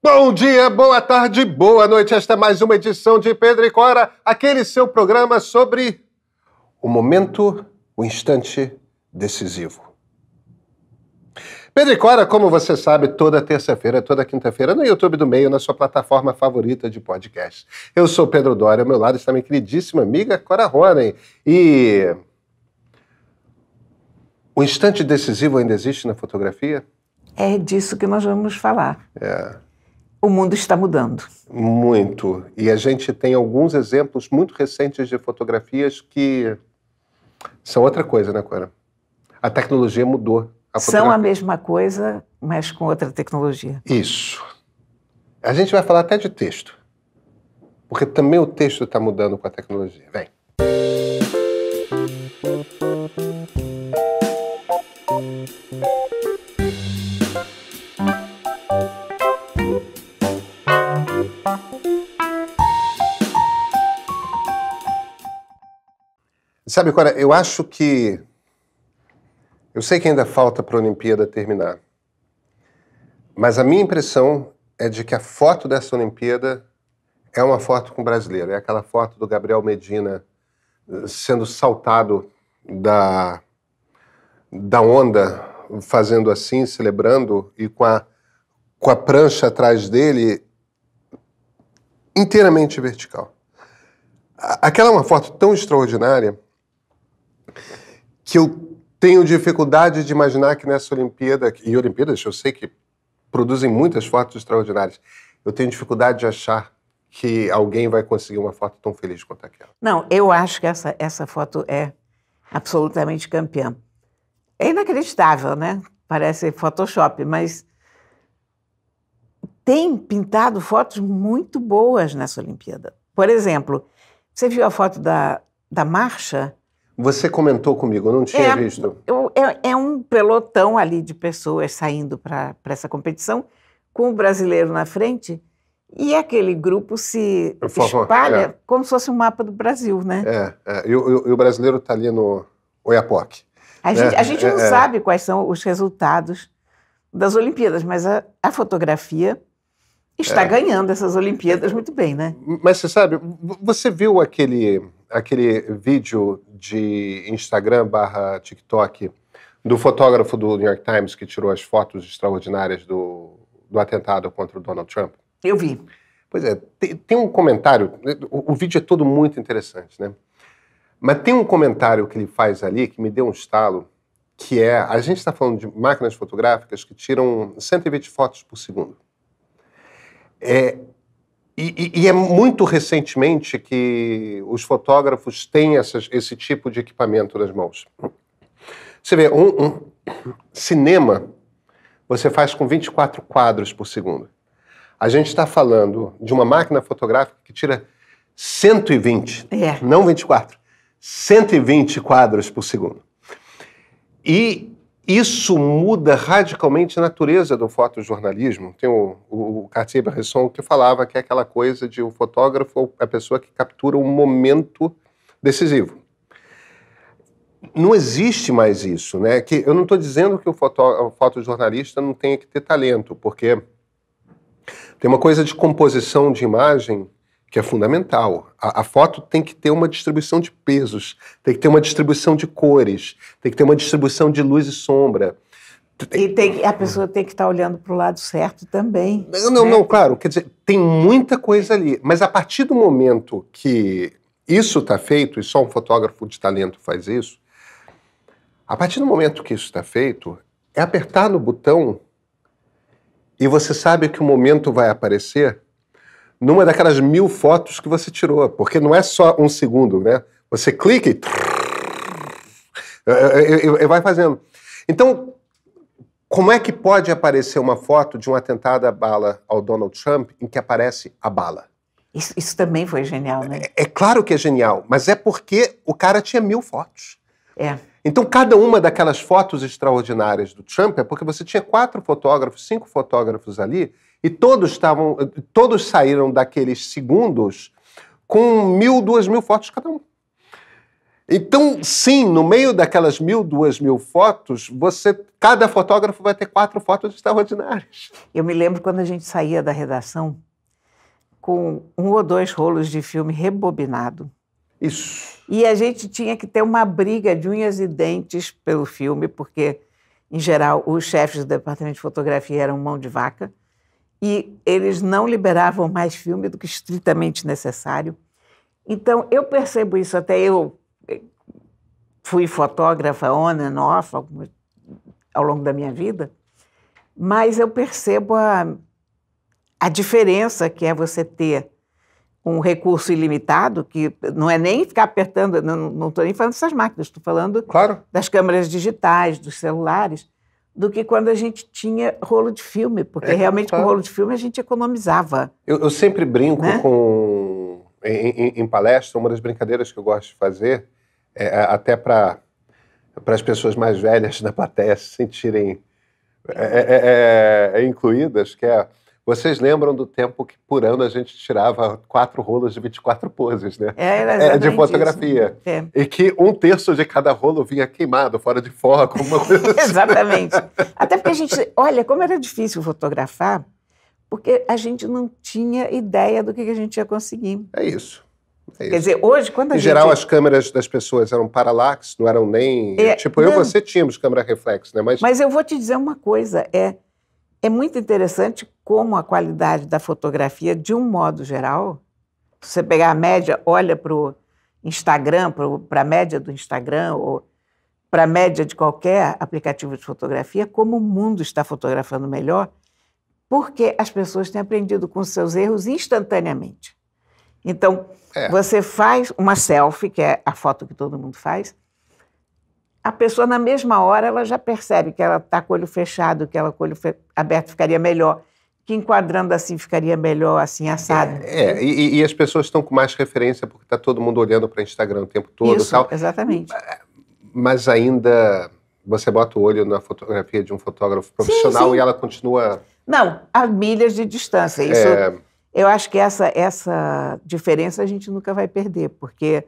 Bom dia, boa tarde, boa noite. Esta é mais uma edição de Pedro e Cora, aquele seu programa sobre o momento, o instante decisivo. Pedro e Cora, como você sabe, toda terça-feira, toda quinta-feira, no YouTube do Meio, na sua plataforma favorita de podcast. Eu sou Pedro Doria, ao meu lado está minha queridíssima amiga Cora Ronen. E o instante decisivo ainda existe na fotografia? É disso que nós vamos falar. O mundo está mudando. Muito. E a gente tem alguns exemplos muito recentes de fotografias que são outra coisa, né, Cora? A tecnologia mudou. São a mesma coisa, mas com outra tecnologia. Isso. A gente vai falar até de texto. Porque também o texto está mudando com a tecnologia. Vem. Sabe, Cora, eu acho que... Eu sei que ainda falta para a Olimpíada terminar. Mas a minha impressão é de que a foto dessa Olimpíada é uma foto com brasileiro. É aquela foto do Gabriel Medina sendo saltado da onda, fazendo assim, celebrando, e com a prancha atrás dele inteiramente vertical. Aquela é uma foto tão extraordinária que eu tenho dificuldade de imaginar que nessa Olimpíada, e Olimpíadas eu sei que produzem muitas fotos extraordinárias, eu tenho dificuldade de achar que alguém vai conseguir uma foto tão feliz quanto aquela. Não, eu acho que essa foto é absolutamente campeã. É inacreditável, né? Parece Photoshop, mas tem pintado fotos muito boas nessa Olimpíada. Por exemplo, você viu a foto da marcha? Você comentou comigo, eu não tinha visto. É um pelotão ali de pessoas saindo para essa competição, com o brasileiro na frente, e aquele grupo se espalha como se fosse um mapa do Brasil, né? E o brasileiro está ali no Oiapoque. A gente não sabe quais são os resultados das Olimpíadas, mas a fotografia está ganhando essas Olimpíadas muito bem, né? Mas você sabe, você viu aquele vídeo de Instagram / TikTok do fotógrafo do New York Times que tirou as fotos extraordinárias do atentado contra o Donald Trump? Eu vi. Pois é, tem um comentário, o vídeo é todo muito interessante, né? Mas tem um comentário que ele faz ali que me deu um estalo, que é, a gente está falando de máquinas fotográficas que tiram 120 fotos por segundo. E é muito recentemente que os fotógrafos têm esse tipo de equipamento nas mãos. Você vê, um cinema você faz com 24 quadros por segundo. A gente está falando de uma máquina fotográfica que tira 120, não 24, 120 quadros por segundo. E isso muda radicalmente a natureza do fotojornalismo. Tem o Cartier-Bresson que falava que é aquela coisa de o fotógrafo é a pessoa que captura um momento decisivo. Não existe mais isso, né? Que eu não estou dizendo que o fotojornalista não tenha que ter talento, porque tem uma coisa de composição de imagem que é fundamental. A foto tem que ter uma distribuição de pesos, tem que ter uma distribuição de cores, tem que ter uma distribuição de luz e sombra. E a pessoa tem que estar olhando para o lado certo também. Não, claro. Quer dizer, tem muita coisa ali. Mas a partir do momento que isso está feito, e só um fotógrafo de talento faz isso, a partir do momento que isso está feito, é apertar no botão e você sabe que o momento vai aparecer numa daquelas 1000 fotos que você tirou, porque não é só um segundo, né? Você clica e vai fazendo. Então, como é que pode aparecer uma foto de um atentado à bala ao Donald Trump em que aparece a bala? Isso também foi genial, né? É claro que é genial, mas é porque o cara tinha 1000 fotos. Então, cada uma daquelas fotos extraordinárias do Trump é porque você tinha 4 fotógrafos, 5 fotógrafos ali, e todos saíram daqueles segundos com 1000, 2000 fotos cada um. Então, sim, no meio daquelas 1.000, 2.000 fotos, cada fotógrafo vai ter 4 fotos extraordinárias. Eu me lembro quando a gente saía da redação com 1 ou 2 rolos de filme rebobinado. Isso. E a gente tinha que ter uma briga de unhas e dentes pelo filme, porque, em geral, os chefes do departamento de fotografia eram mão de vaca e eles não liberavam mais filme do que estritamente necessário. Então, eu percebo isso, até eu fui fotógrafa on and off ao longo da minha vida, mas eu percebo a diferença que é você ter um recurso ilimitado, que não é nem ficar apertando, não estou nem falando dessas máquinas, estou falando das câmeras digitais, dos celulares, do que quando a gente tinha rolo de filme, porque realmente com rolo de filme a gente economizava. Eu sempre brinco, né? Em palestra, uma das brincadeiras que eu gosto de fazer, até para as pessoas mais velhas na plateia se sentirem incluídas, que é: vocês lembram do tempo que por ano a gente tirava 4 rolos de 24 poses, né? De fotografia. E que 1/3 de cada rolo vinha queimado, fora de foco, alguma coisa assim. Exatamente. Até porque a gente... Olha, como era difícil fotografar, porque a gente não tinha ideia do que a gente ia conseguir. É isso. Quer dizer, hoje, quando a gente... Em geral, as câmeras das pessoas eram parallax, não eram nem... eu e você tínhamos câmera reflex, né? Mas eu vou te dizer uma coisa, é muito interessante como a qualidade da fotografia, de um modo geral, se você pegar a média, olha para o Instagram, para a média do Instagram, ou para a média de qualquer aplicativo de fotografia, como o mundo está fotografando melhor, porque as pessoas têm aprendido com seus erros instantaneamente. Então, você faz uma selfie, que é a foto que todo mundo faz, a pessoa, na mesma hora, ela já percebe que ela está com o olho fechado, que ela com o olho aberto ficaria melhor, que enquadrando assim ficaria melhor, assim, assado. E as pessoas estão com mais referência, porque está todo mundo olhando para o Instagram o tempo todo. Isso, tal. Exatamente. Mas ainda você bota o olho na fotografia de um fotógrafo profissional, sim. E ela continua... Não, a milhas de distância. Isso, eu acho que essa diferença a gente nunca vai perder, porque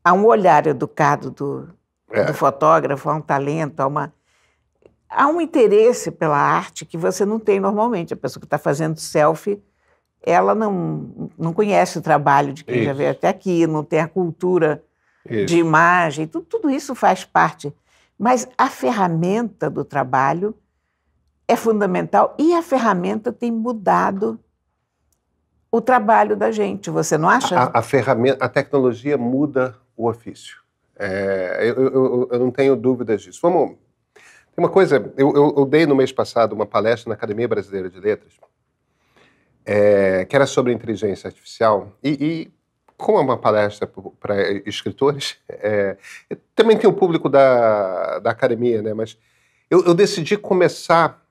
há um olhar educado do fotógrafo, há um talento, há um interesse pela arte que você não tem normalmente. A pessoa que está fazendo selfie, ela não conhece o trabalho de quem já veio até aqui, não tem a cultura de imagem, tudo isso faz parte. Mas a ferramenta do trabalho é fundamental e a ferramenta tem mudado o trabalho da gente, você não acha? A tecnologia muda o ofício. Eu não tenho dúvidas disso. Tem uma coisa, eu dei no mês passado uma palestra na Academia Brasileira de Letras, que era sobre inteligência artificial, e como é uma palestra para escritores, também tem o público da academia, né? Mas eu decidi começar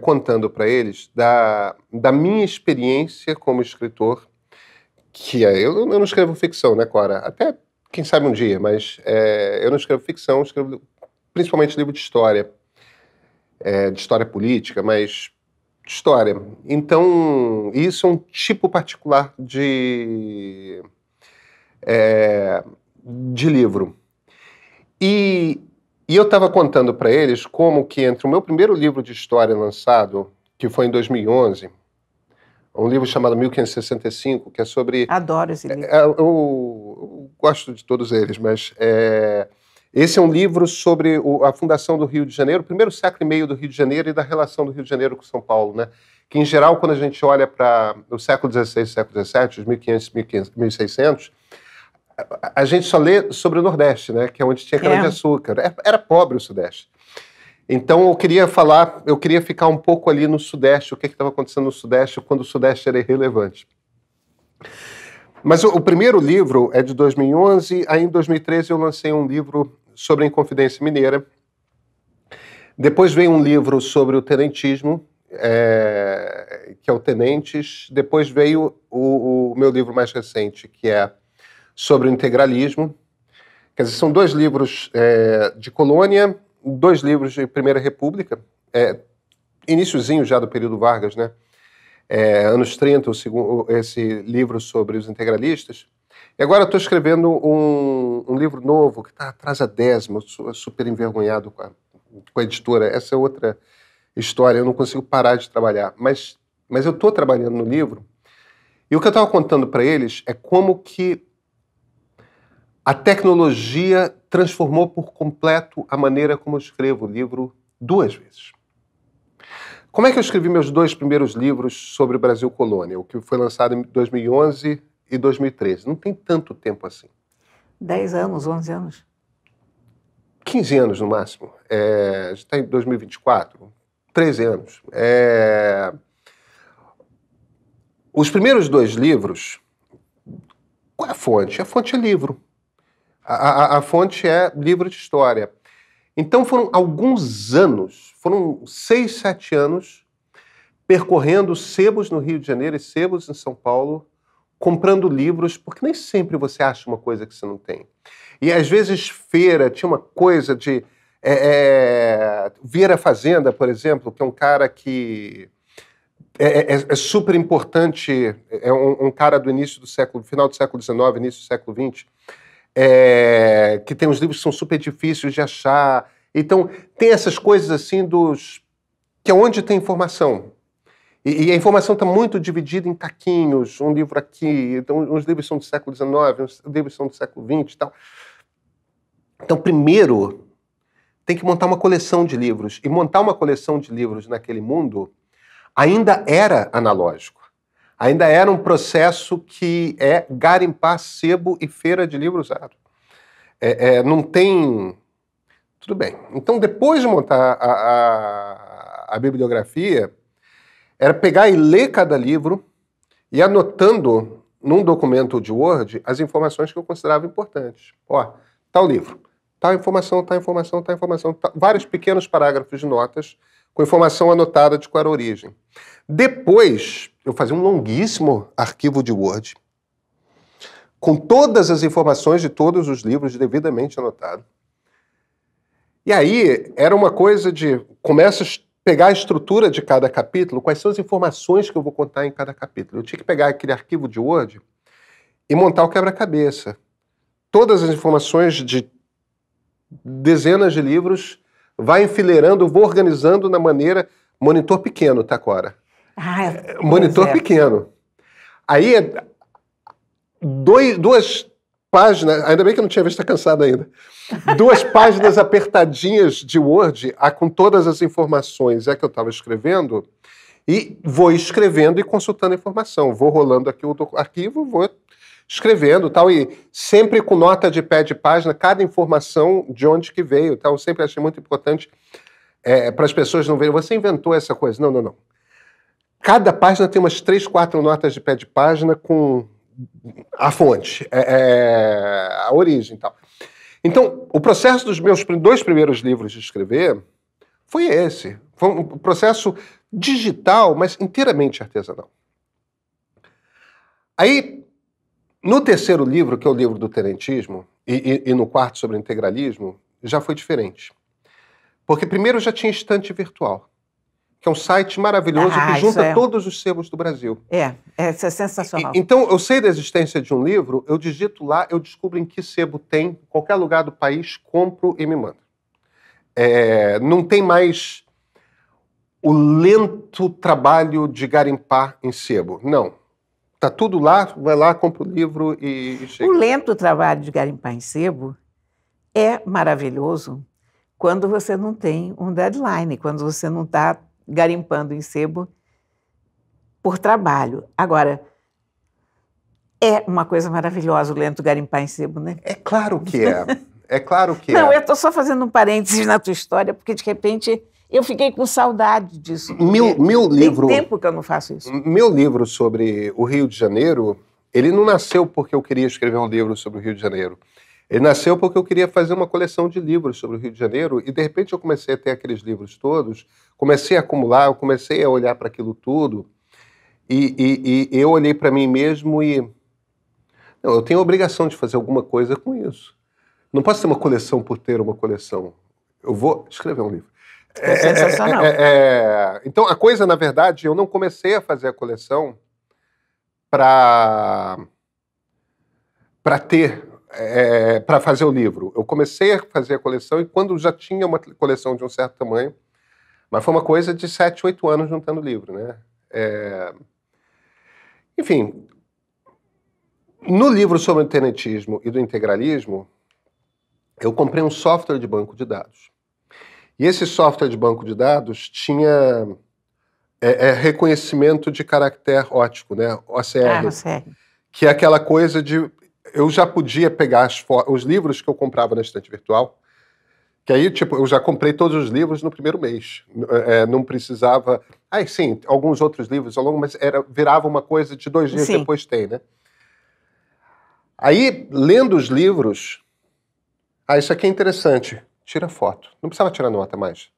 contando para eles da minha experiência como escritor, que eu não escrevo ficção, né, Cora? Até, quem sabe um dia, mas eu não escrevo ficção, eu escrevo principalmente livro de história política, mas de história. Então, isso é um tipo particular de livro. E eu estava contando para eles como que entre o meu primeiro livro de história lançado, que foi em 2011, um livro chamado 1565, que é sobre... Adoro esse livro. Eu gosto de todos eles, mas esse é um livro sobre a fundação do Rio de Janeiro, o primeiro século e meio do Rio de Janeiro e da relação do Rio de Janeiro com São Paulo, né? Que, em geral, quando a gente olha para o século XVI, século XVII, os 1500, 1600, a gente só lê sobre o Nordeste, né? Que é onde tinha cana-de-açúcar. Era pobre o Sudeste. Então, eu queria ficar um pouco ali no Sudeste, o que estava acontecendo no Sudeste, quando o Sudeste era irrelevante. Mas o primeiro livro é de 2011, aí em 2013 eu lancei um livro sobre a Inconfidência Mineira. Depois veio um livro sobre o tenentismo, que é o Tenentes. Depois veio o meu livro mais recente, que é sobre o integralismo. Quer dizer, são 2 livros de colônia, 2 livros de Primeira República, iniciozinho já do período Vargas, né? Anos 30, esse livro sobre os integralistas. E agora eu estou escrevendo um livro novo que está atrás da 10ª. Eu sou super envergonhado com a editora. Essa é outra história. Eu não consigo parar de trabalhar. Mas eu estou trabalhando no livro. E o que eu estava contando para eles é como que a tecnologia transformou por completo a maneira como eu escrevo o livro 2 vezes. Como é que eu escrevi meus 2 primeiros livros sobre o Brasil Colônia? O que foi lançado em 2011 e 2013. Não tem tanto tempo assim. 10 anos, 11 anos. 15 anos no máximo. A gente está em 2024. 13 anos. Os primeiros 2 livros, qual é a fonte? A fonte é livro. A fonte é livro de história. Então foram alguns anos, foram 6, 7 anos, percorrendo sebos no Rio de Janeiro e sebos em São Paulo, comprando livros, porque nem sempre você acha uma coisa que você não tem. E às vezes feira, tinha uma coisa de... Vieira Fazenda, por exemplo, que é um cara que é super importante, é um cara do início do século, final do século XIX, início do século XX, que tem uns livros que são super difíceis de achar. Então, tem essas coisas assim que é onde tem informação. E a informação está muito dividida em caquinhos, um livro aqui, então uns livros são do século XIX, uns livros são do século XX e tal. Então, primeiro, tem que montar uma coleção de livros. E montar uma coleção de livros naquele mundo ainda era analógico. Ainda era um processo que é garimpar sebo e feira de livro usado. Não tem... Tudo bem. Então, depois de montar a bibliografia, era pegar e ler cada livro e anotando num documento de Word as informações que eu considerava importantes. Ó, tal livro, tal informação, tal informação, tal informação, vários pequenos parágrafos de notas com informação anotada de qual era a origem. Depois, eu fazia um longuíssimo arquivo de Word com todas as informações de todos os livros devidamente anotados. E aí, era uma coisa de... Começa a pegar a estrutura de cada capítulo, quais são as informações que eu vou contar em cada capítulo. Eu tinha que pegar aquele arquivo de Word e montar o quebra-cabeça. Todas as informações de dezenas de livros, vai enfileirando, vou organizando na maneira... Monitor pequeno, tá, Cora? Monitor pequeno. Aí, 2 páginas, ainda bem que eu não tinha visto, tá cansado ainda. 2 páginas apertadinhas de Word, com todas as informações que eu estava escrevendo, e vou escrevendo e consultando a informação. Vou rolando aqui o arquivo, vou escrevendo, tal, e sempre com nota de pé de página, cada informação de onde que veio. Tal. Eu sempre achei muito importante para as pessoas não verem, você inventou essa coisa. Não, não, não. Cada página tem umas 3, 4 notas de pé de página com a fonte, a origem e tal. Então, o processo dos meus 2 primeiros livros de escrever foi esse. Foi um processo digital, mas inteiramente artesanal. Aí, no 3º livro, que é o livro do tenentismo, e no 4º sobre integralismo, já foi diferente. Porque primeiro eu já tinha Estante Virtual, que é um site maravilhoso que junta todos os sebos do Brasil. Isso é sensacional. Então, eu sei da existência de um livro, eu digito lá, eu descubro em que sebo tem, qualquer lugar do país, compro e me mando. Não tem mais o lento trabalho de garimpar em sebo. Não. Tá tudo lá, vai lá, compra o livro e chega. O lento trabalho de garimpar em sebo é maravilhoso quando você não tem um deadline, quando você não está garimpando em sebo por trabalho. Agora, é uma coisa maravilhosa o lento garimpar em sebo, né? É claro que é. É claro que não, eu estou só fazendo um parênteses na tua história, porque de repente eu fiquei com saudade disso. Meu livro... Tem tempo que eu não faço isso. Meu livro sobre o Rio de Janeiro, ele não nasceu porque eu queria escrever um livro sobre o Rio de Janeiro. Ele nasceu porque eu queria fazer uma coleção de livros sobre o Rio de Janeiro e, de repente, eu comecei a ter aqueles livros todos, comecei a acumular, eu comecei a olhar para aquilo tudo e eu olhei para mim mesmo e... Não, eu tenho a obrigação de fazer alguma coisa com isso. Não posso ter uma coleção por ter uma coleção. Eu vou escrever um livro. É sensacional. Então, a coisa, na verdade, eu não comecei a fazer a coleção para para fazer o livro. Eu comecei a fazer a coleção e quando já tinha uma coleção de um certo tamanho, mas foi uma coisa de 7, 8 anos juntando livro, né? Enfim, no livro sobre o tenetismo e do integralismo, eu comprei um software de banco de dados. E esse software de banco de dados tinha reconhecimento de caractere ótico, né? OCR. OCR. Que é aquela coisa de... Eu já podia pegar os livros que eu comprava na estante virtual, que aí, tipo, eu já comprei todos os livros no primeiro mês. Não precisava... sim, alguns outros livros ao longo, mas virava uma coisa de 2 dias depois tem, né? Aí, lendo os livros... isso aqui é interessante. Tira foto. Não precisava tirar nota mais.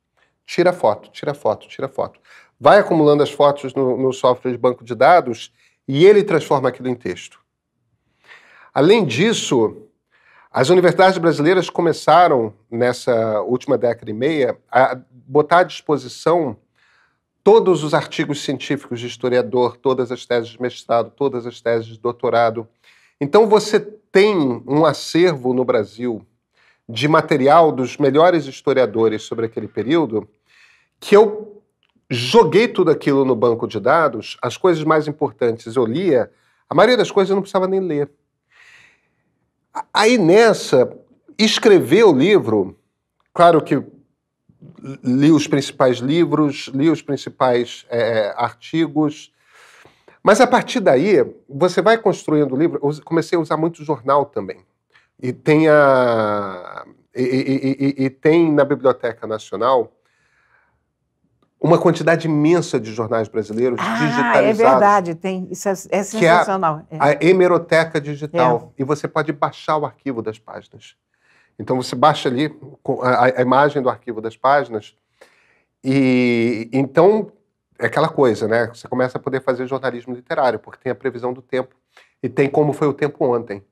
Tira foto, tira foto, tira foto. Vai acumulando as fotos no software de banco de dados e ele transforma aquilo em texto. Além disso, as universidades brasileiras começaram, nessa última década e meia, a botar à disposição todos os artigos científicos de historiador, todas as teses de mestrado, todas as teses de doutorado. Então você tem um acervo no Brasil de material dos melhores historiadores sobre aquele período, que eu joguei tudo aquilo no banco de dados, as coisas mais importantes eu lia, a maioria das coisas eu não precisava nem ler. Aí nessa, escrever o livro, claro que li os principais livros, li os principais artigos, mas a partir daí, você vai construindo o livro, eu comecei a usar muito jornal também. E tem, tem na Biblioteca Nacional uma quantidade imensa de jornais brasileiros digitalizados. É verdade, tem. Isso é sensacional. Que é a hemeroteca digital. E você pode baixar o arquivo das páginas. Então você baixa ali a imagem do arquivo das páginas e então é aquela coisa, né? Você começa a poder fazer jornalismo literário, porque tem a previsão do tempo e tem como foi o tempo ontem.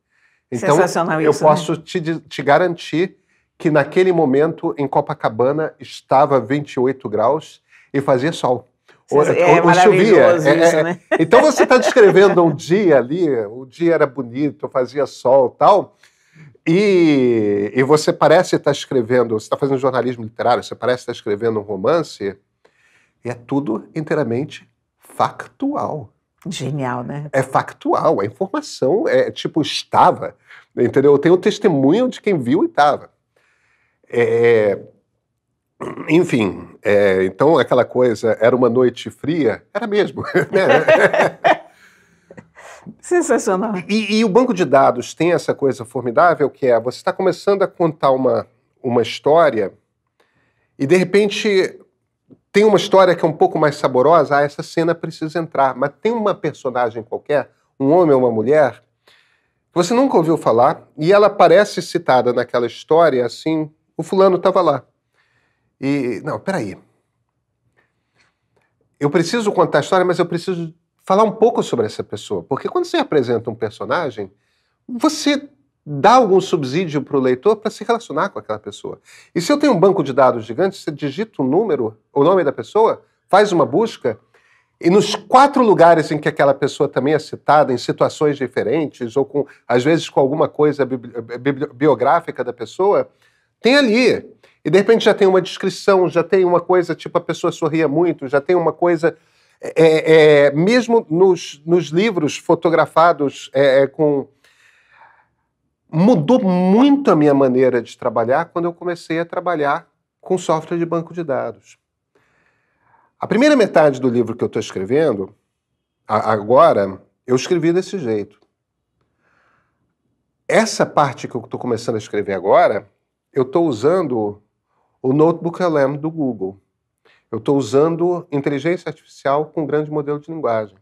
Então, eu posso te garantir que naquele momento, em Copacabana, estava 28 graus e fazia sol. Maravilhoso isso, né? Então você está descrevendo um dia ali, o dia era bonito, fazia sol e tal, e você parece estar escrevendo, você está fazendo jornalismo literário, você parece estar escrevendo um romance, e é tudo inteiramente factual. Genial, né? É factual, a informação tipo, estava, entendeu? Eu tenho o testemunho de quem viu e estava. Enfim, então aquela coisa, era uma noite fria, era mesmo. Né? Sensacional. E o banco de dados tem essa coisa formidável que você está começando a contar uma história e de repente... Tem uma história que é um pouco mais saborosa, essa cena precisa entrar, mas tem uma personagem qualquer, um homem ou uma mulher, que você nunca ouviu falar, e ela aparece citada naquela história assim, o fulano estava lá. E, não, peraí. Eu preciso contar a história, mas eu preciso falar um pouco sobre essa pessoa, porque quando você apresenta um personagem, você dá algum subsídio para o leitor para se relacionar com aquela pessoa. E se eu tenho um banco de dados gigante, você digita um número, o nome da pessoa, faz uma busca, e nos 4 lugares em que aquela pessoa também é citada, em situações diferentes, ou às vezes com alguma coisa biográfica da pessoa, tem ali. E de repente já tem uma descrição, já tem uma coisa, tipo a pessoa sorria muito, já tem uma coisa... mesmo nos livros fotografados com... Mudou muito a minha maneira de trabalhar quando eu comecei a trabalhar com software de banco de dados. A primeira metade do livro que eu estou escrevendo, agora, eu escrevi desse jeito. Essa parte que eu estou começando a escrever agora, eu estou usando o Notebook LM do Google. Eu estou usando inteligência artificial com grande modelo de linguagem.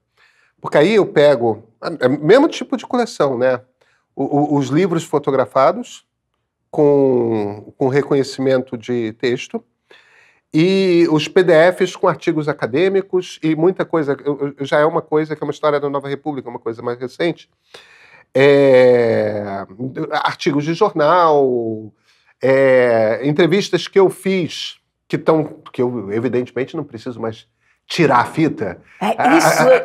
Porque aí eu pego, mesmo tipo de coleção, né? Os livros fotografados com reconhecimento de texto e os PDFs com artigos acadêmicos e muita coisa, já é uma coisa que é uma história da Nova República, uma coisa mais recente, artigos de jornal, entrevistas que eu fiz, que eu evidentemente não preciso mais tirar a fita.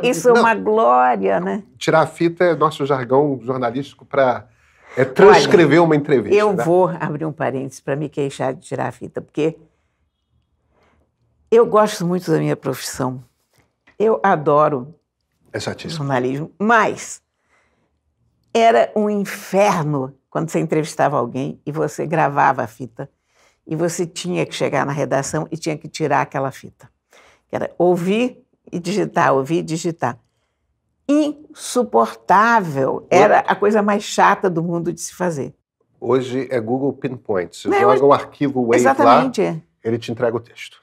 Isso é uma glória, né? Tirar a fita é nosso jargão jornalístico para É transcrever uma entrevista. Eu vou abrir um parênteses para me queixar de tirar a fita, porque eu gosto muito da minha profissão. Eu adoro jornalismo, mas era um inferno quando você entrevistava alguém e você gravava a fita e você tinha que chegar na redação e tinha que tirar aquela fita. Que era ouvir e digitar, ouvir e digitar. Insuportável. Era a coisa mais chata do mundo de se fazer. Hoje é Google Pinpoint. Você joga um arquivo Wave exatamente. Lá, ele te entrega o texto.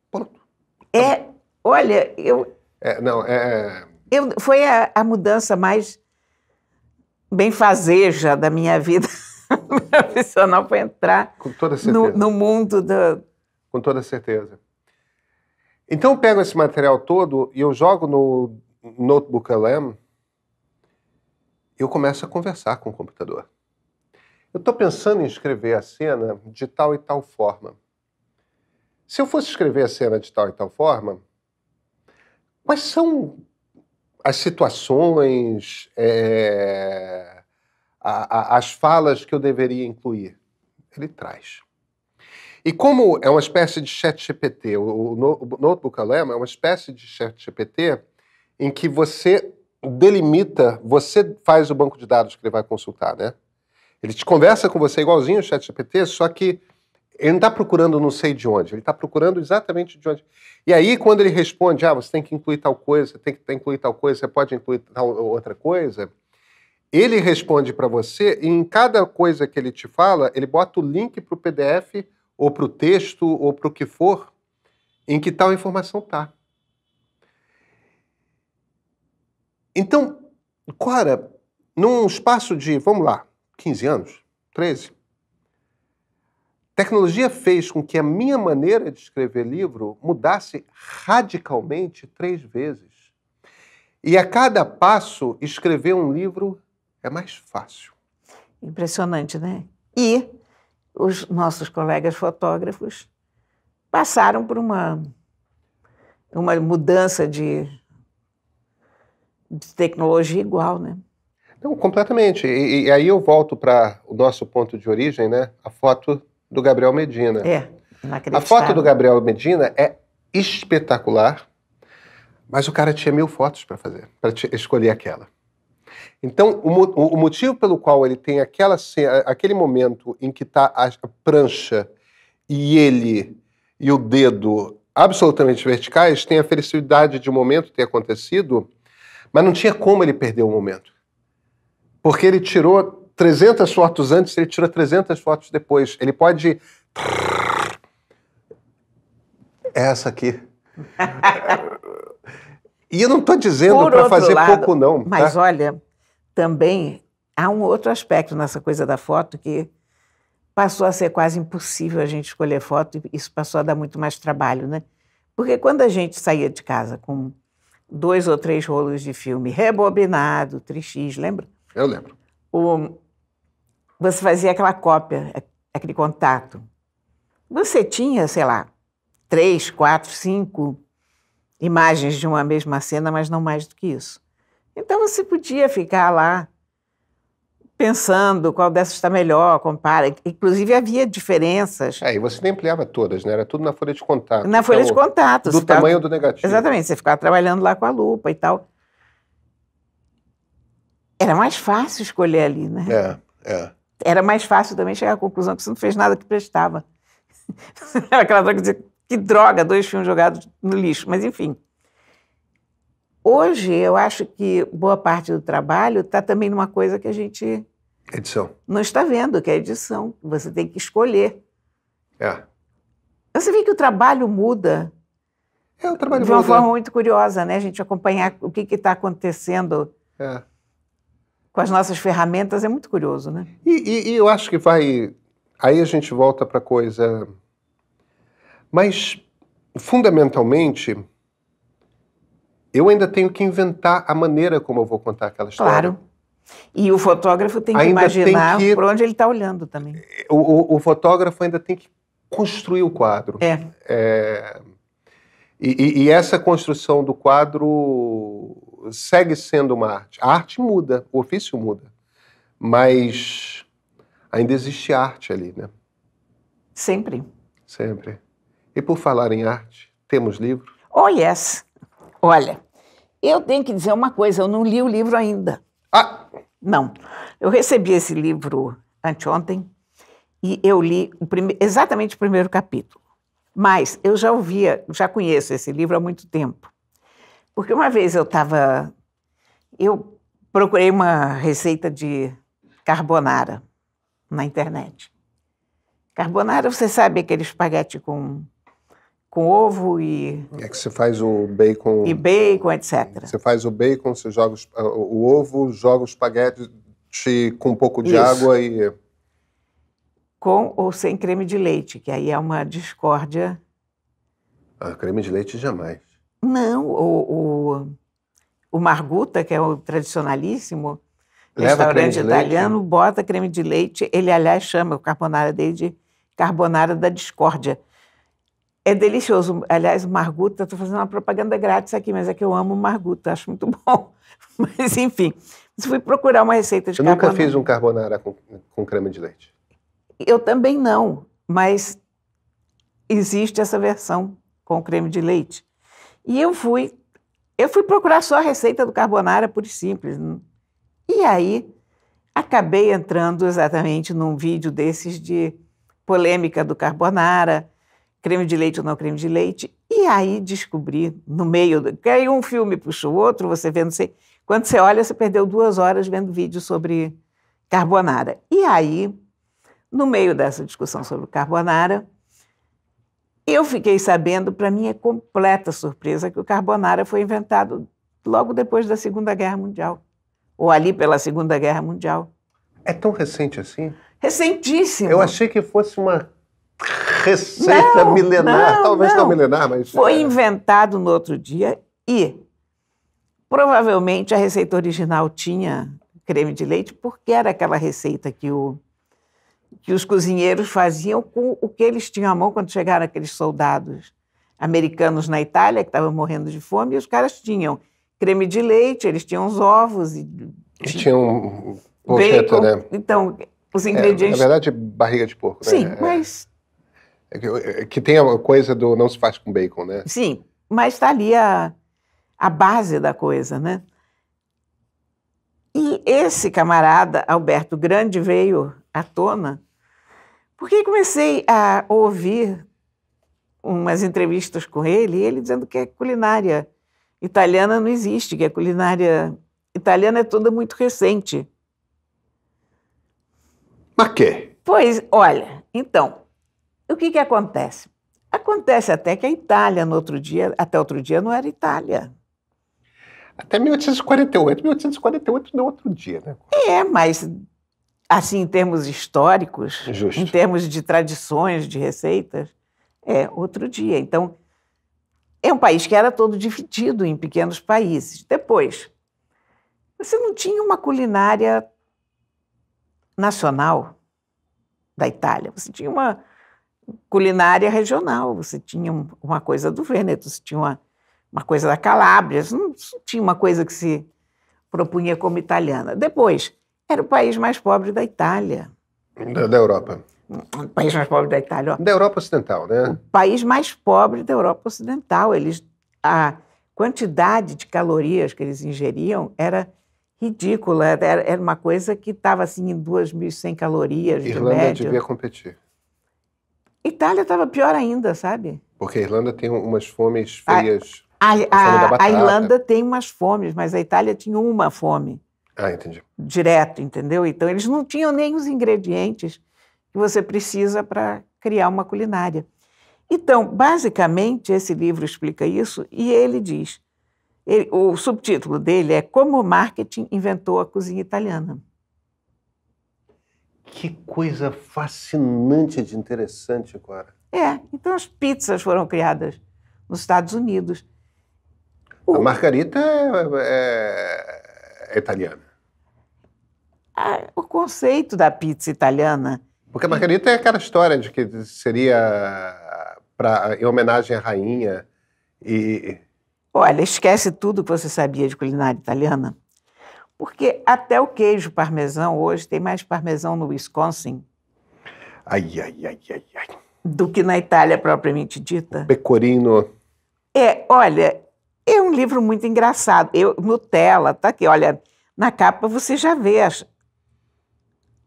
Pronto. Olha, foi a mudança mais benfazeja da minha vida profissional, foi entrar com toda certeza. No mundo da... Com toda certeza. Então eu pego esse material todo e eu jogo no Notebook LM e eu começo a conversar com o computador. Eu estou pensando em escrever a cena de tal e tal forma. Se eu fosse escrever a cena de tal e tal forma, quais são as situações, as falas que eu deveria incluir? Ele traz. E como é uma espécie de ChatGPT, o Notebook LM é uma espécie de ChatGPT em que você delimita, você faz o banco de dados que ele vai consultar, né? Ele te conversa com você igualzinho o ChatGPT, só que ele não está procurando não sei de onde, ele está procurando exatamente de onde. E aí, quando ele responde, você tem que incluir tal coisa, você tem que incluir tal coisa, você pode incluir tal outra coisa, ele responde para você e em cada coisa que ele te fala, ele bota o link para o PDF ou para o texto ou para o que for, em que tal informação está. Então, Clara, num espaço de, vamos lá, 15 anos, 13, tecnologia fez com que a minha maneira de escrever livro mudasse radicalmente 3 vezes. E a cada passo, escrever um livro é mais fácil. Impressionante, né? E os nossos colegas fotógrafos passaram por uma mudança de tecnologia igual, né? Não, completamente. E aí eu volto para o nosso ponto de origem, né? A foto do Gabriel Medina. Inacreditável. A foto do Gabriel Medina é espetacular, mas o cara tinha 1000 fotos para fazer, para escolher aquela. Então, o motivo pelo qual ele tem aquele momento em que está a prancha e ele e o dedo absolutamente verticais, tem a felicidade de o momento ter acontecido, mas não tinha como ele perder o momento. Porque ele tirou 300 fotos antes, ele tirou 300 fotos depois. Ele pode... Essa aqui. E eu não estou dizendo para fazer pouco, não. Mas olha, também há um outro aspecto nessa coisa da foto que passou a ser quase impossível a gente escolher foto e isso passou a dar muito mais trabalho, né? Porque quando a gente saía de casa com 2 ou 3 rolos de filme rebobinado, 3x, lembra? Eu lembro. Você fazia aquela cópia, aquele contato. Você tinha, sei lá, 3, 4, 5 imagens de uma mesma cena, mas não mais do que isso. Então você podia ficar lá pensando qual dessas está melhor, compara. Inclusive havia diferenças. E você nem ampliava todas, né? Era tudo na folha de contato. Na folha de contato. Do tamanho do negativo. Exatamente, você ficava trabalhando lá com a lupa e tal. Era mais fácil escolher ali, né? Era mais fácil também chegar à conclusão que você não fez nada que prestava. Aquela droga de dizer, que droga, 2 filmes jogados no lixo. Mas, enfim. Hoje, eu acho que boa parte do trabalho está também numa coisa que a gente edição. Não está vendo, que é a edição. Você tem que escolher. É. Você vê que o trabalho muda. É, o trabalho de uma muda. forma muito curiosa, né? A gente acompanhar o que está acontecendo com as nossas ferramentas é muito curioso, né? E eu acho que vai... Aí a gente volta para a coisa... Mas, fundamentalmente, eu ainda tenho que inventar a maneira como eu vou contar aquela história. Claro. E o fotógrafo tem que imaginar por onde ele está olhando também. O fotógrafo ainda tem que construir o quadro. E essa construção do quadro segue sendo uma arte. A arte muda, o ofício muda. Mas ainda existe arte ali, né? Sempre. Sempre. E por falar em arte, temos livro? Oh, yes. Olha, eu tenho que dizer uma coisa, eu não li o livro ainda. Ah! Não. Eu recebi esse livro anteontem e eu li exatamente o primeiro capítulo. Mas eu já conheço esse livro há muito tempo. Porque uma vez eu procurei uma receita de carbonara na internet. Carbonara, você sabe, aquele espaguete com ovo e... É que você faz o bacon... E bacon, etc. Você faz o bacon, você joga o ovo, joga o espaguete com um pouco de água e... Com ou sem creme de leite, que aí é uma discórdia. Ah, creme de leite jamais. Não, o Margutta, que é o tradicionalíssimo restaurante italiano, bota creme de leite. Ele, aliás, chama o carbonara dele de carbonara da discórdia. É delicioso. Aliás, o Margutta, estou fazendo uma propaganda grátis aqui, mas é que eu amo o Margutta, acho muito bom. Mas, enfim, fui procurar uma receita de carbonara. Eu nunca fiz um carbonara com creme de leite. Eu também não, mas existe essa versão com creme de leite. E eu fui procurar só a receita do carbonara, pura e simples. E aí, acabei entrando exatamente num vídeo desses de polêmica do carbonara, creme de leite ou não creme de leite, e aí descobri, no meio, que aí um filme puxa o outro, você vê, não sei, quando você olha, você perdeu 2 horas vendo vídeo sobre carbonara. E aí, no meio dessa discussão sobre o carbonara, eu fiquei sabendo, para minha completa surpresa, que o carbonara foi inventado logo depois da Segunda Guerra Mundial, ou ali pela Segunda Guerra Mundial. É tão recente assim? Recentíssimo. Eu achei que fosse uma receita milenar, talvez não milenar, mas... Foi inventado no outro dia e provavelmente a receita original tinha creme de leite, porque era aquela receita que os cozinheiros faziam com o que eles tinham à mão quando chegaram aqueles soldados americanos na Itália, que estavam morrendo de fome, e os caras tinham creme de leite, eles tinham os ovos e tinham bacon, né? Então, os ingredientes... Na verdade, barriga de porco, né? Sim, mas... que tem a coisa do não se faz com bacon, né? Sim, mas está ali a base da coisa, né? E esse camarada, Alberto Grande, veio à tona porque comecei a ouvir umas entrevistas com ele, e ele dizendo que a culinária italiana não existe, que a culinária italiana é toda muito recente. Mas quê? Pois, olha, então, o que acontece? Acontece até que a Itália, até outro dia, não era Itália. Até 1848. 1848 não é outro dia, né? Mas, assim, em termos históricos, Justo. Em termos de tradições, de receitas, é outro dia. Então, é um país que era todo dividido em pequenos países. Depois, você não tinha uma culinária nacional da Itália, você tinha uma culinária regional, você tinha uma coisa do Vêneto, você tinha uma coisa da Calábria, você não tinha uma coisa que se propunha como italiana. Depois, era o país mais pobre da Itália. Da Europa. O país mais pobre da Itália. Da Europa Ocidental, né? O país mais pobre da Europa Ocidental. A quantidade de calorias que eles ingeriam era ridícula. Era uma coisa que estava assim, em 2.100 calorias de média. Irlanda devia competir. Itália estava pior ainda, sabe? Porque a Irlanda tem umas fomes feias. A Irlanda tem umas fomes, mas a Itália tinha uma fome. Ah, entendi. Direto, entendeu? Então, eles não tinham nem os ingredientes que você precisa para criar uma culinária. Então, basicamente, esse livro explica isso e ele diz, o subtítulo dele é Como o Marketing Inventou a Cozinha Italiana. Que coisa fascinante de interessante, Clara. Então as pizzas foram criadas nos Estados Unidos. A margarita é italiana. O conceito da pizza italiana... Porque a margarita é aquela história de que seria em homenagem à rainha e... Olha, esquece tudo que você sabia de culinária italiana, Porque até o queijo parmesão, hoje, tem mais parmesão no Wisconsin do que na Itália propriamente dita. Pecorino. Olha, é um livro muito engraçado. Nutella, tá aqui, olha, na capa você já vê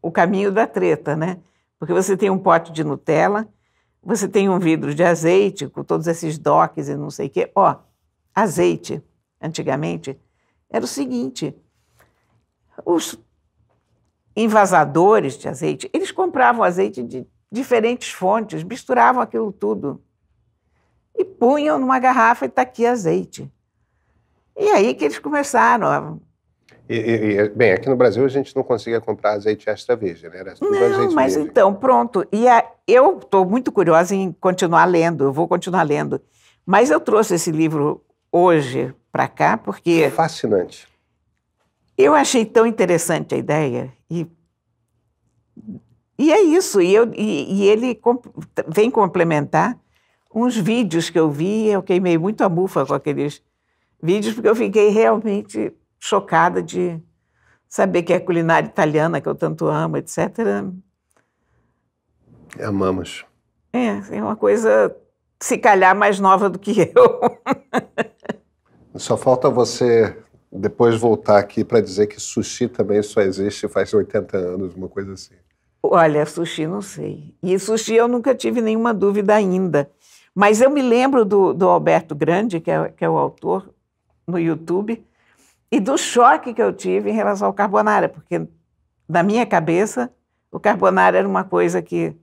o caminho da treta, né? Porque você tem um pote de Nutella, você tem um vidro de azeite com todos esses DOCs e não sei o quê. Azeite, antigamente, era o seguinte, os envasadores de azeite, eles compravam azeite de diferentes fontes, misturavam aquilo tudo e punham numa garrafa e está aqui azeite. E aí que eles começaram Bem, aqui no Brasil a gente não conseguia comprar azeite extra virgem, né? Era tudo azeite mas virgem. Então, pronto. Eu estou muito curiosa em continuar lendo, eu vou continuar lendo. Mas eu trouxe esse livro hoje para cá porque... Fascinante. Eu achei tão interessante a ideia e é isso. E ele vem complementar uns vídeos que eu vi. Eu queimei muito a mufa com aqueles vídeos porque eu fiquei realmente chocada de saber que a culinária italiana, que eu tanto amo, etc. Amamos. É uma coisa, se calhar, mais nova do que eu. Só falta você depois voltar aqui para dizer que sushi também só existe faz 80 anos, uma coisa assim. Olha, sushi não sei. E sushi eu nunca tive nenhuma dúvida ainda. Mas eu me lembro do Alberto Grande, que é o autor, no YouTube, e do choque que eu tive em relação ao carbonara, porque na minha cabeça o carbonara era uma coisa que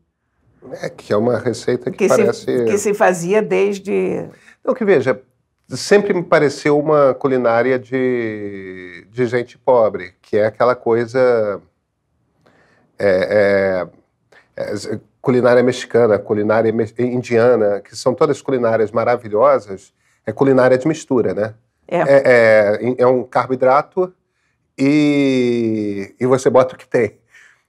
é uma receita que parece... que se fazia desde... Não, que veja, sempre me pareceu uma culinária de gente pobre, que é aquela coisa... culinária mexicana, culinária indiana, que são todas culinárias maravilhosas, é culinária de mistura, né? É um carboidrato e você bota o que tem,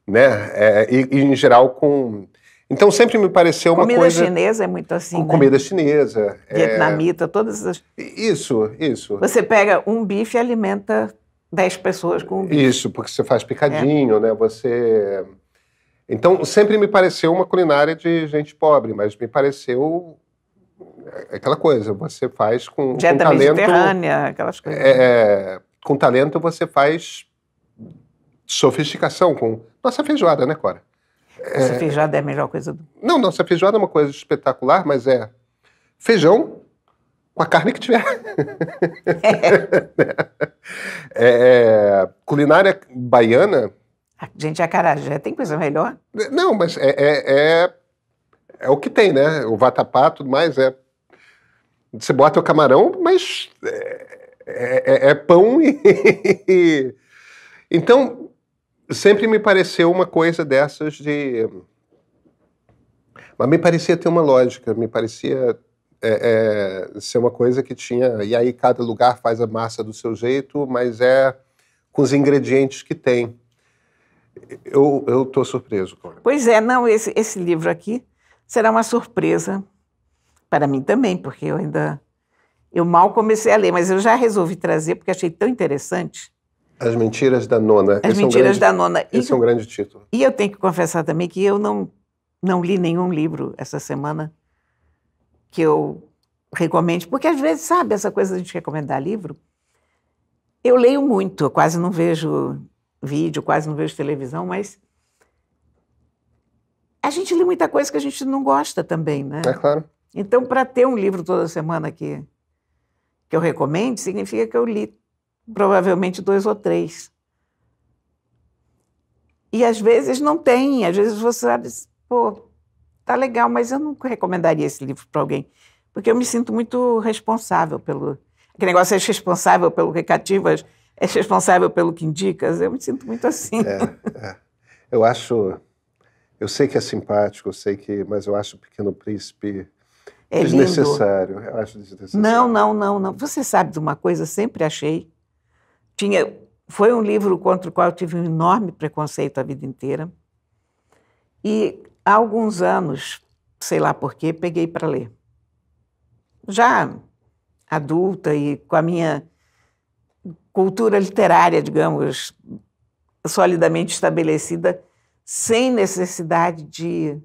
né? E em geral com... Então sempre me pareceu uma coisa... Comida chinesa é muito assim, né? Comida chinesa. Vietnamita, todas as... Isso. Você pega um bife e alimenta 10 pessoas com um bife. Isso, porque você faz picadinho, né? Você... Então sempre me pareceu uma culinária de gente pobre, mas me pareceu... aquela coisa, você faz com Dieta talento... mediterrânea, aquelas coisas. Com talento você faz sofisticação, com nossa feijoada, né, Cora? Essa feijoada é a melhor coisa do... Não, nossa feijoada é uma coisa espetacular, mas é feijão com a carne que tiver. Culinária baiana... Gente, acarajé tem coisa melhor? Não, mas é o que tem, né? O vatapá, tudo mais, você bota o camarão, mas é pão e... Então, sempre me pareceu uma coisa dessas de... Mas me parecia ter uma lógica, me parecia ser uma coisa que tinha... E aí cada lugar faz a massa do seu jeito, mas com os ingredientes que tem. Eu estou surpreso, Cora. Pois não, esse livro aqui será uma surpresa para mim também, porque eu mal comecei a ler, mas eu já resolvi trazer porque achei tão interessante. As Mentiras da Nona. As Mentiras da Nona. Esse é um grande título. E eu tenho que confessar também que eu não li nenhum livro essa semana que eu recomende, porque às vezes, sabe, essa coisa de a gente recomendar livro, eu leio muito, eu quase não vejo vídeo, quase não vejo televisão, mas a gente lê muita coisa que a gente não gosta também, né? É claro. Então, para ter um livro toda semana que eu recomende, significa que eu li provavelmente 2 ou 3. E às vezes não tem, às vezes você sabe, tá legal, mas eu nunca recomendaria esse livro para alguém, porque eu me sinto muito responsável pelo... Aquele negócio, és responsável pelo que cativas, és responsável pelo que indicas, eu me sinto muito assim. Eu acho... Eu sei que é simpático, mas eu acho o Pequeno Príncipe desnecessário. Eu acho desnecessário. Não. Você sabe de uma coisa, sempre achei. Foi um livro contra o qual eu tive um enorme preconceito a vida inteira. E há alguns anos, sei lá por quê, peguei para ler. Já adulta e com a minha cultura literária, digamos, solidamente estabelecida, sem necessidade de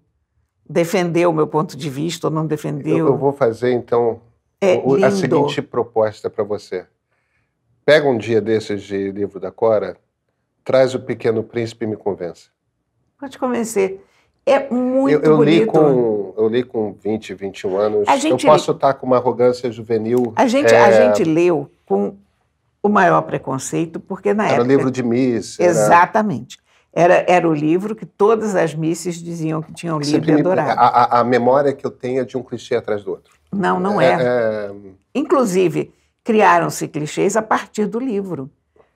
defender o meu ponto de vista ou não defender. Eu vou fazer, então, a seguinte proposta para você. Pega um dia desses de livro da Cora, traz O Pequeno Príncipe e me convença. Pode convencer. É muito bonito. Eu li com 20, 21 anos. Eu posso estar com uma arrogância juvenil. A gente leu com o maior preconceito, porque na época... Era o livro de Miss. Exatamente. Era o livro que todas as misses diziam que tinham lido e adorado. A memória que eu tenho é de um clichê atrás do outro. Não é. Inclusive, criaram-se clichês a partir do livro.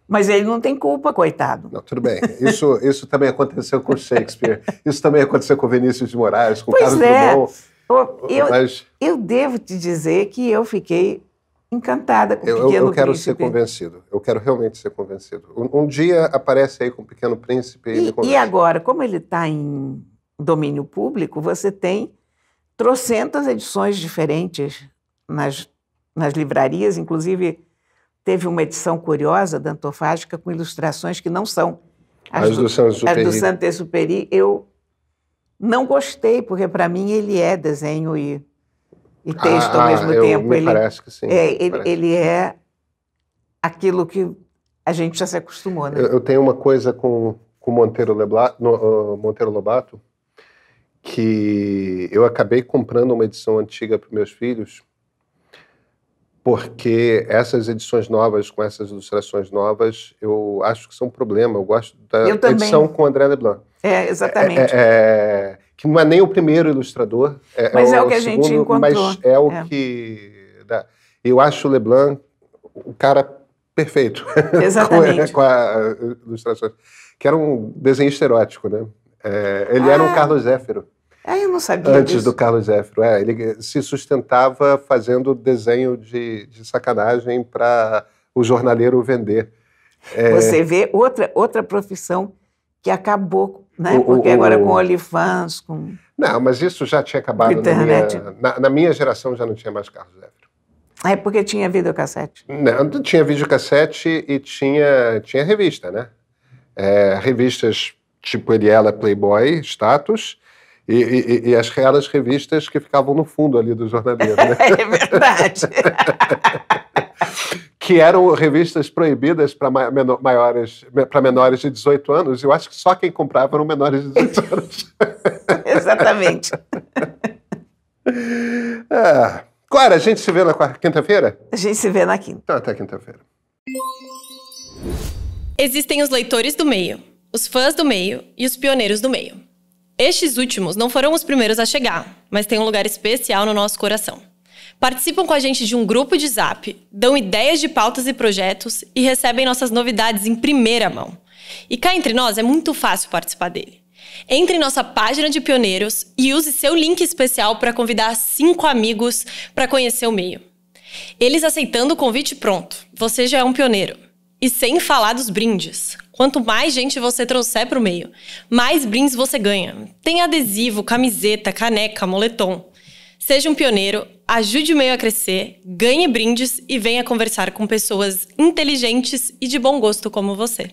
Mas ele não tem culpa, coitado. Não, tudo bem. Isso também aconteceu com Shakespeare. Isso também aconteceu com Vinícius de Moraes, com Carlos Drummond. Eu devo te dizer que eu fiquei encantada com o Pequeno Príncipe. Eu quero ser convencido. Eu quero realmente ser convencido. Um dia aparece aí com o Pequeno Príncipe e me convence. E agora, como ele está em domínio público, você tem trocentas edições diferentes nas livrarias, inclusive teve uma edição curiosa da Antofágica com ilustrações que não são as do Saint-Exupéry. Eu não gostei, porque para mim ele é desenho e texto ao mesmo tempo. Parece que sim. Ele é aquilo que a gente já se acostumou, né? Eu tenho uma coisa com Monteiro Lobato, que eu acabei comprando uma edição antiga para meus filhos, porque essas edições novas, com essas ilustrações novas, eu acho que são um problema. Eu gosto da edição com André Leblanc. Exatamente. Que não é nem o primeiro ilustrador. Mas é o que a gente encontrou. Mas é o que... Eu acho o Leblanc o cara perfeito. Exatamente. com a ilustração. Que era um desenhista erótico, né? Ele era um Carlos Zéfiro. Eu não sabia Antes disso. do Carlos Zéfiro. Ele se sustentava fazendo desenho de sacanagem para o jornaleiro vender. Você vê outra profissão que acabou, né? Porque agora com OnlyFans, com... Não, mas isso já tinha acabado. Internet. Na minha geração já não tinha mais Carlos Zéfiro. Porque tinha videocassete. Não, tinha videocassete e tinha revista, né? Revistas tipo Eliela, Playboy, Status... E aquelas revistas que ficavam no fundo ali do jornaleiro, né? É verdade. Que eram revistas proibidas para menores de 18 anos. Eu acho que só quem comprava eram menores de 18 anos. Exatamente. Clara, a gente se vê na quinta-feira? A gente se vê na quinta. Então, até quinta-feira. Existem os leitores do meio, os fãs do meio e os pioneiros do meio. Estes últimos não foram os primeiros a chegar, mas têm um lugar especial no nosso coração. Participam com a gente de um grupo de Zap, dão ideias de pautas e projetos e recebem nossas novidades em primeira mão. E cá entre nós é muito fácil participar dele. Entre em nossa página de pioneiros e use seu link especial para convidar 5 amigos para conhecer o meio. Eles aceitando o convite pronto, você já é um pioneiro. E sem falar dos brindes. Quanto mais gente você trouxer para o meio, mais brindes você ganha. Tem adesivo, camiseta, caneca, moletom. Seja um pioneiro, ajude o meio a crescer, ganhe brindes e venha conversar com pessoas inteligentes e de bom gosto como você.